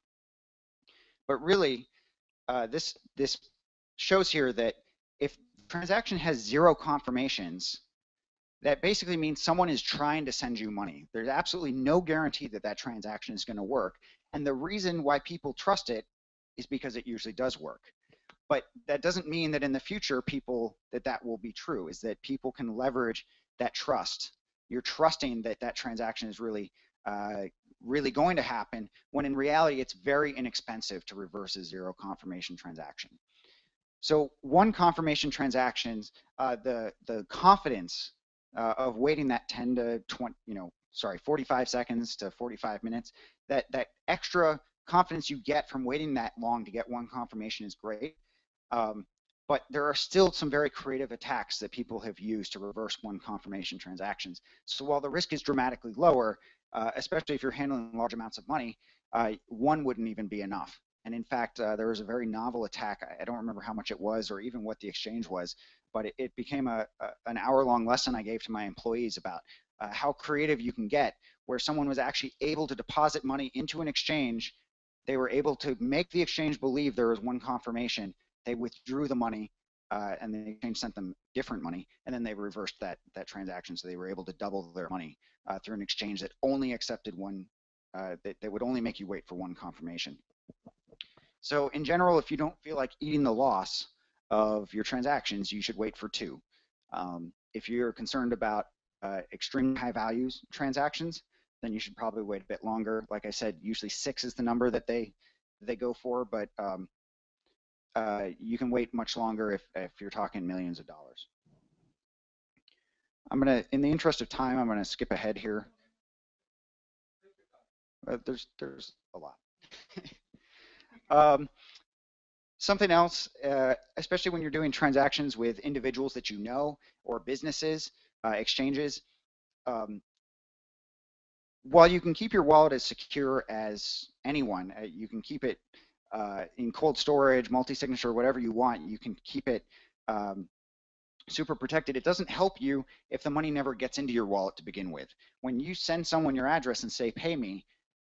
But really, this shows here that if the transaction has 0 confirmations, that basically means someone is trying to send you money. There's absolutely no guarantee that that transaction is going to work. And the reason why people trust it is because it usually does work. But that doesn't mean that in the future that will be true, is that people can leverage that trust. You're trusting that that transaction is really going to happen, when in reality it's very inexpensive to reverse a 0 confirmation transaction. So 1 confirmation transactions, the confidence of waiting that 10 to 20, 45 seconds to 45 minutes, that extra confidence you get from waiting that long to get 1 confirmation is great. But there are still some very creative attacks that people have used to reverse 1 confirmation transactions. So while the risk is dramatically lower, especially if you're handling large amounts of money, 1 wouldn't even be enough. And in fact, there was a very novel attack. I don't remember how much it was or even what the exchange was, but it became an hour-long lesson I gave to my employees about how creative you can get, where someone was actually able to deposit money into an exchange. They were able to make the exchange believe there was 1 confirmation. They withdrew the money, and the exchange sent them different money, and then they reversed that transaction, so they were able to double their money through an exchange that only accepted 1, that would only make you wait for 1 confirmation. So in general, if you don't feel like eating the loss of your transactions, you should wait for 2. If you're concerned about extremely high values transactions, then you should probably wait a bit longer. Like I said, usually 6 is the number that they go for, but you can wait much longer if you're talking millions of dollars. I'm gonna, in the interest of time, I'm gonna skip ahead here. There's a lot. Something else, especially when you're doing transactions with individuals that you know or businesses, exchanges, while you can keep your wallet as secure as anyone, you can keep it in cold storage, multi-signature, whatever you want, you can keep it super protected. It doesn't help you if the money never gets into your wallet to begin with. When you send someone your address and say, pay me,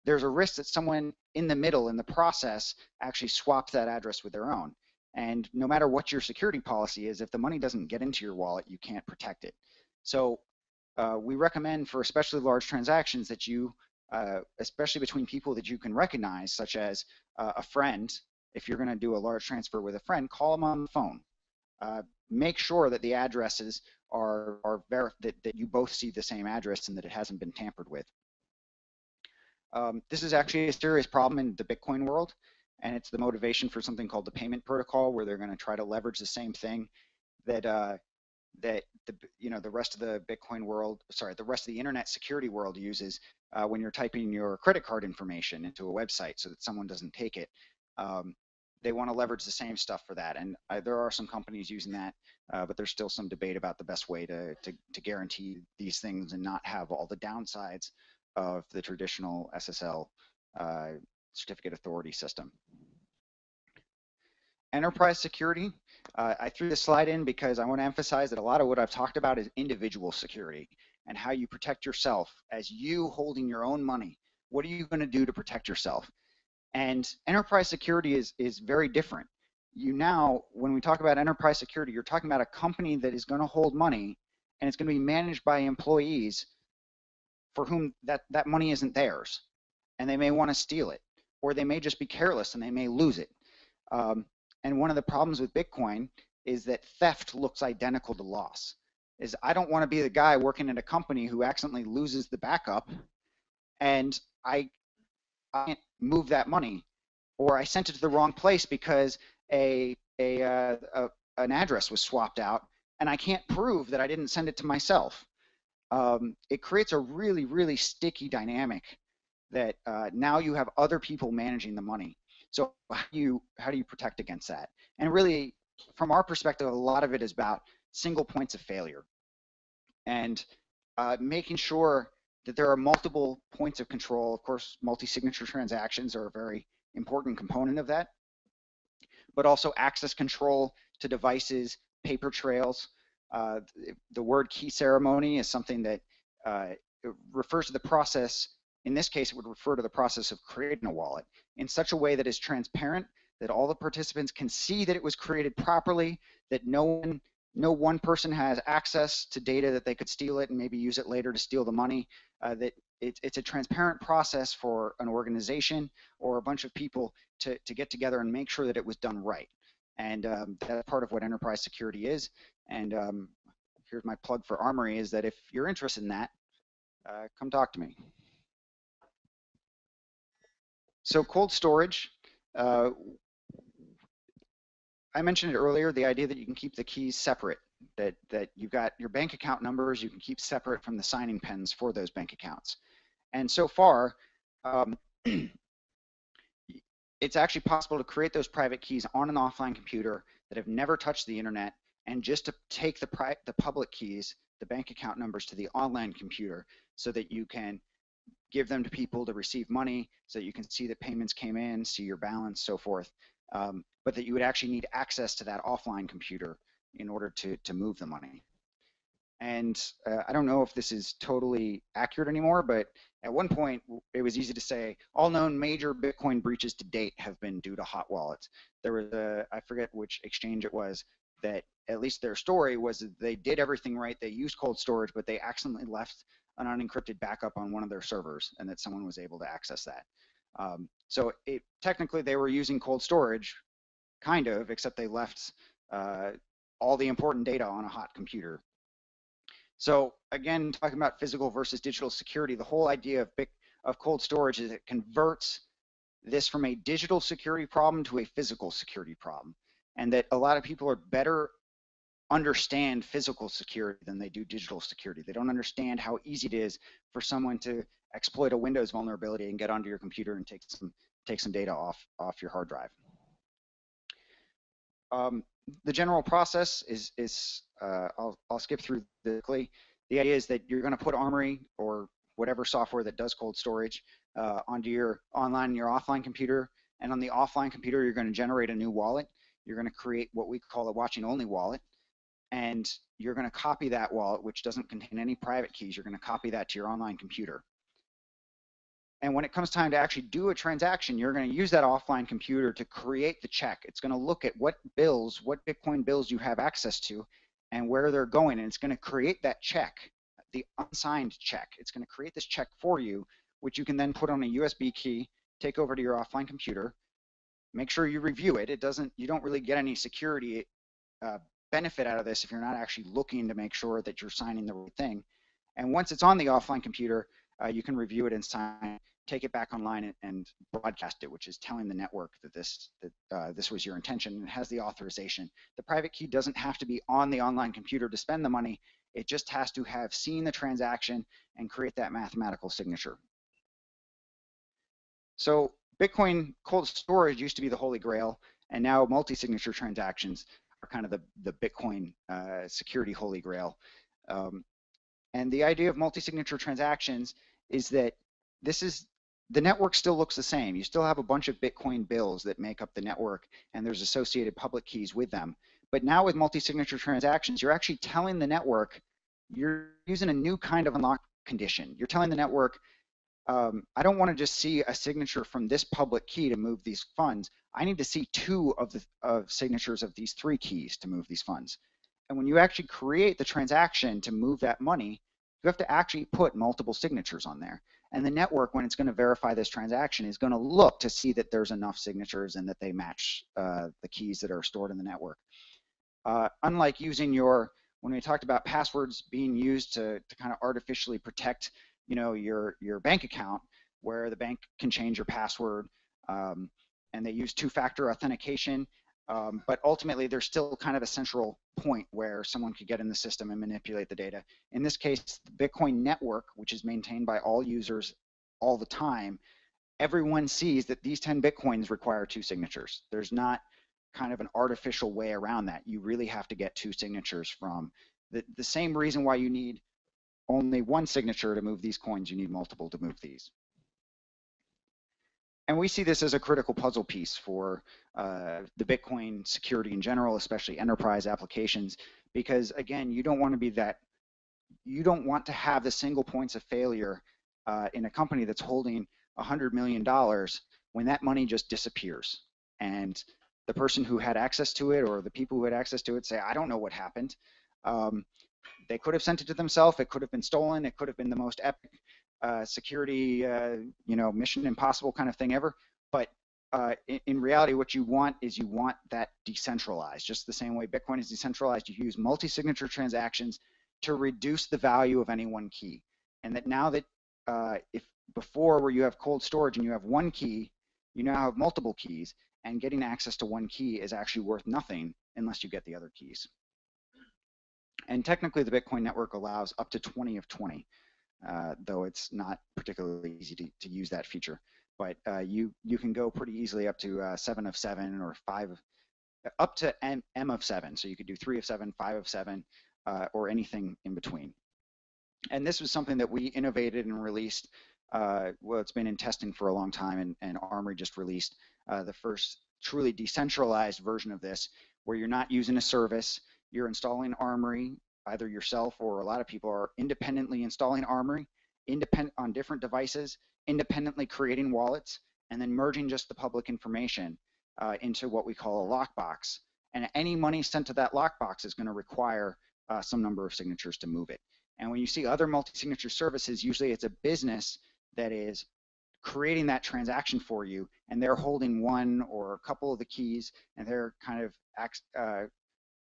there's a risk that someone in the middle in the process actually swaps that address with their own. And no matter what your security policy is, if the money doesn't get into your wallet, you can't protect it. So we recommend for especially large transactions that you, especially between people that you can recognize, such as a friend, if you're going to do a large transfer with a friend, call them on the phone. make sure that the addresses are that you both see the same address and that it hasn't been tampered with. This is actually a serious problem in the Bitcoin world, and it's the motivation for something called the payment protocol, where they're going to try to leverage the same thing that that the rest of the Bitcoin world, sorry, the rest of the internet security world uses when you're typing your credit card information into a website so that someone doesn't take it. They want to leverage the same stuff for that, and there are some companies using that, but there's still some debate about the best way to guarantee these things and not have all the downsides of the traditional SSL certificate authority system. Enterprise security, I threw this slide in because I want to emphasize that a lot of what I've talked about is individual security and how you protect yourself as you holding your own money. What are you going to do to protect yourself? And enterprise security is very different. When we talk about enterprise security, you're talking about a company that is going to hold money and it's going to be managed by employees for whom that money isn't theirs, and they may want to steal it, or they may just be careless and they may lose it. And one of the problems with Bitcoin is that theft looks identical to loss. I don't want to be the guy working at a company who accidentally loses the backup and I can't move that money, or I sent it to the wrong place because an address was swapped out and I can't prove that I didn't send it to myself. It creates a really, really sticky dynamic that now you have other people managing the money. So how do you protect against that? And really, from our perspective, a lot of it is about single points of failure and making sure that there are multiple points of control. Of course, multi-signature transactions are a very important component of that, but also access control to devices, paper trails. The word key ceremony is something that refers to the process. In this case, it would refer to the process of creating a wallet in such a way that is transparent, that all the participants can see that it was created properly, that no one person has access to data that they could steal it and maybe use it later to steal the money, that it's a transparent process for an organization or a bunch of people to get together and make sure that it was done right. And that's part of what enterprise security is. And here's my plug for Armory, is that if you're interested in that, come talk to me. So cold storage, I mentioned it earlier, the idea that you can keep the keys separate, that you've got your bank account numbers you can keep separate from the signing pens for those bank accounts. And so far, it's actually possible to create those private keys on an offline computer that have never touched the internet, and just to take the public keys, the bank account numbers, to the online computer so that you can give them to people to receive money, so that you can see that payments came in, see your balance, so forth. But that you would actually need access to that offline computer in order to move the money. And I don't know if this is totally accurate anymore, but at one point it was easy to say all known major Bitcoin breaches to date have been due to hot wallets. There was I forget which exchange it was, that at least their story was that they did everything right. They used cold storage, but they accidentally left an unencrypted backup on one of their servers, and that someone was able to access that. So technically they were using cold storage, kind of, except they left all the important data on a hot computer. So again, talking about physical versus digital security, the whole idea of cold storage is it converts this from a digital security problem to a physical security problem, and that a lot of people are better understand physical security than they do digital security. They don't understand how easy it is for someone to exploit a Windows vulnerability and get onto your computer and take some data off your hard drive. The general process is I'll skip through quickly. The idea is that you're going to put Armory or whatever software that does cold storage onto your offline computer, and on the offline computer you're going to generate a new wallet. You're going to create what we call a watching only wallet, and you're going to copy that wallet, which doesn't contain any private keys. You're going to copy that to your online computer. And when it comes time to actually do a transaction, you're going to use that offline computer to create the check. It's going to look at what Bitcoin bills you have access to and where they're going, and it's going to create that check, the unsigned check. It's going to create this check for you, which you can then put on a USB key, take over to your offline computer, make sure you review it. You don't really get any security benefit out of this if you're not actually looking to make sure that you're signing the right thing. And once it's on the offline computer, you can review it and sign, take it back online and broadcast it, which is telling the network that this was your intention and it has the authorization. The private key doesn't have to be on the online computer to spend the money. It just has to have seen the transaction and create that mathematical signature. So Bitcoin cold storage used to be the holy grail, and now multi-signature transactions are kind of the Bitcoin security holy grail. And the idea of multi-signature transactions is that the network still looks the same. You still have a bunch of Bitcoin bills that make up the network, and there's associated public keys with them. But now with multi-signature transactions, you're actually telling the network, you're using a new kind of unlock condition. You're telling the network, I don't want to just see a signature from this public key to move these funds. I need to see two of the signatures of these three keys to move these funds. And when you actually create the transaction to move that money, you have to actually put multiple signatures on there. And the network, when it's going to verify this transaction, is going to look to see that there's enough signatures and that they match the keys that are stored in the network. Unlike using when we talked about passwords being used to kind of artificially protect your bank account, where the bank can change your password, and they use two-factor authentication, but ultimately there's still kind of a central point where someone could get in the system and manipulate the data. In this case, the Bitcoin network, which is maintained by all users all the time, everyone sees that these 10 Bitcoins require two signatures. There's not kind of an artificial way around that. You really have to get two signatures from the same reason why you need only one signature to move these coins, you need multiple to move these. And we see this as a critical puzzle piece for the Bitcoin security in general, especially enterprise applications, because again, you don't want to have the single points of failure in a company that's holding $100 million when that money just disappears. And the person who had access to it, or the people who had access to it, say, I don't know what happened. They could have sent it to themselves. It could have been stolen. It could have been the most epic security, mission impossible kind of thing ever. But in reality, what you want is that decentralized. Just the same way Bitcoin is decentralized, you use multi-signature transactions to reduce the value of any one key. And that now that if before where you have cold storage and you have one key, you now have multiple keys, and getting access to one key is actually worth nothing unless you get the other keys. And technically, the Bitcoin network allows up to 20 of 20, though it's not particularly easy to use that feature. But you can go pretty easily up to 7 of 7 or 5, up to M of 7. So you could do 3 of 7, 5 of 7, or anything in between. And this was something that we innovated and released. Well, it's been in testing for a long time, and Armory just released the first truly decentralized version of this, where you're not using a service. You're installing Armory, either yourself or a lot of people are independently installing Armory, on different devices, independently creating wallets, and then merging just the public information into what we call a lockbox. And any money sent to that lockbox is going to require some number of signatures to move it. And when you see other multi-signature services, usually it's a business that is creating that transaction for you, and they're holding one or a couple of the keys, and they're kind of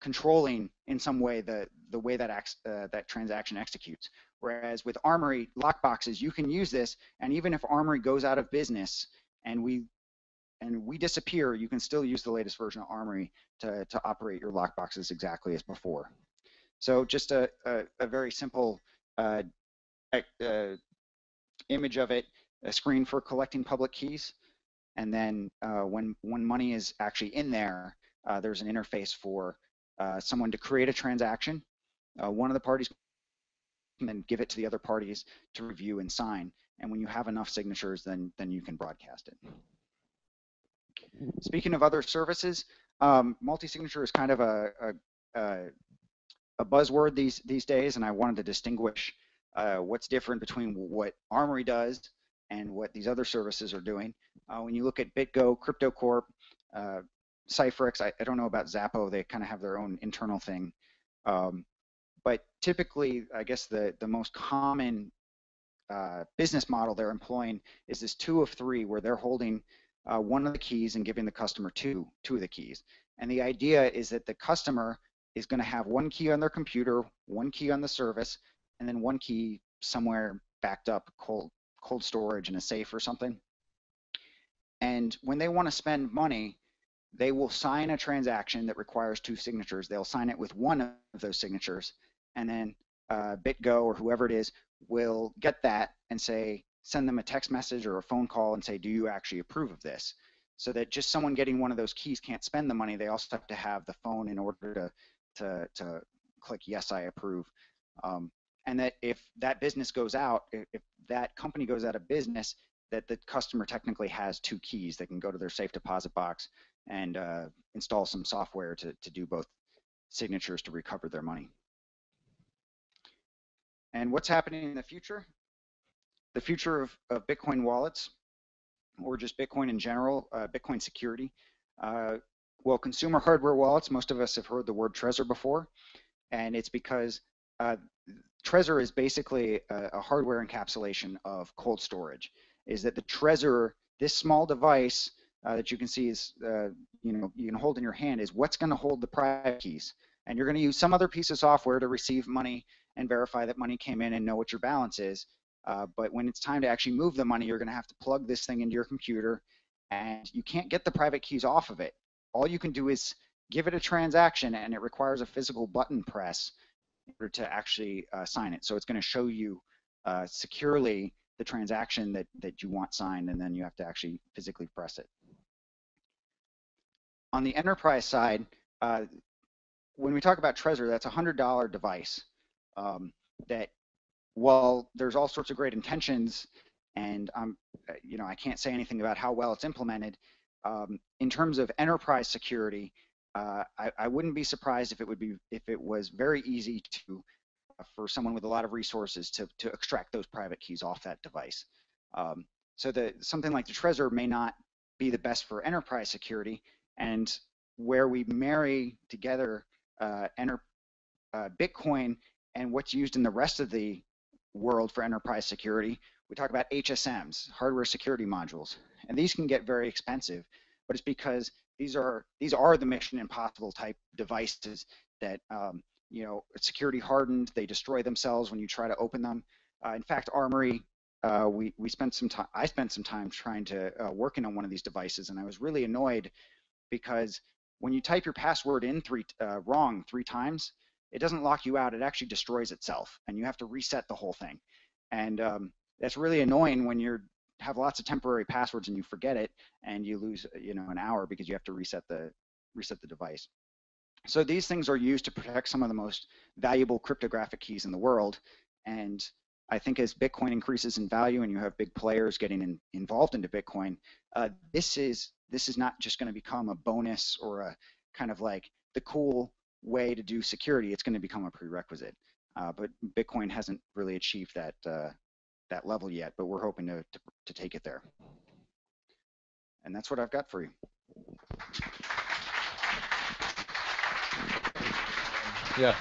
controlling in some way the way that that transaction executes. Whereas with Armory lockboxes, you can use this, and even if Armory goes out of business and we disappear, you can still use the latest version of Armory to operate your lockboxes exactly as before. So just a very simple image of it, a screen for collecting public keys, and then when money is actually in there, there's an interface for someone to create a transaction. One of the parties can then give it to the other parties to review and sign. And when you have enough signatures, then you can broadcast it. Speaking of other services, multi-signature is kind of a buzzword these days, and I wanted to distinguish what's different between what Armory does and what these other services are doing. When you look at BitGo, CryptoCorp, Cypherx, I don't know about Zappo, they kind of have their own internal thing. But typically, I guess the most common business model they're employing is this 2 of 3, where they're holding one of the keys and giving the customer two of the keys. And the idea is that the customer is going to have one key on their computer, one key on the service, and then one key somewhere backed up, cold storage in a safe or something. And when they want to spend money, they will sign a transaction that requires 2 signatures. They'll sign it with one of those signatures, and then BitGo or whoever it is will get that and say, send them a text message or a phone call and say, do you actually approve of this? So that just someone getting one of those keys can't spend the money. They also have to have the phone in order to click yes, I approve. And that if that business goes out, if that company goes out of business, that the customer technically has 2 keys. They can go to their safe deposit box and install some software to do both signatures to recover their money. And what's happening in the future? The future of Bitcoin wallets, or just Bitcoin in general, Bitcoin security. Well, consumer hardware wallets, most of us have heard the word Trezor before, and it's because Trezor is basically a hardware encapsulation of cold storage. Is that the Trezor, this small device that you can see is, you can hold in your hand, is what's going to hold the private keys. And you're going to use some other piece of software to receive money and verify that money came in and know what your balance is. But when it's time to actually move the money, you're going to have to plug this thing into your computer, and you can't get the private keys off of it. All you can do is give it a transaction, and it requires a physical button press in order to actually sign it. So it's going to show you securely the transaction that you want signed, and then you have to actually physically press it. On the enterprise side, when we talk about Trezor, that's a $100 device that, while there's all sorts of great intentions, and I can't say anything about how well it's implemented, in terms of enterprise security, I wouldn't be surprised if it was very easy for someone with a lot of resources to extract those private keys off that device. So something like the Trezor may not be the best for enterprise security, and where we marry together Bitcoin and what's used in the rest of the world for enterprise security, we talk about HSMs, hardware security modules, and these can get very expensive, but it's because these are the Mission Impossible type devices that security hardened. They destroy themselves when you try to open them. In fact, Armory, I spent some time trying to working on one of these devices, and I was really annoyed because when you type your password in wrong 3 times, it doesn't lock you out. It actually destroys itself, and you have to reset the whole thing. And that's really annoying when you have lots of temporary passwords and you forget it, and you lose an hour because you have to reset the device. So these things are used to protect some of the most valuable cryptographic keys in the world. And I think as Bitcoin increases in value and you have big players getting involved into Bitcoin, this is not just going to become a bonus or a kind of like the cool way to do security. It's going to become a prerequisite. But Bitcoin hasn't really achieved that level yet, but we're hoping to take it there. And that's what I've got for you. Yeah.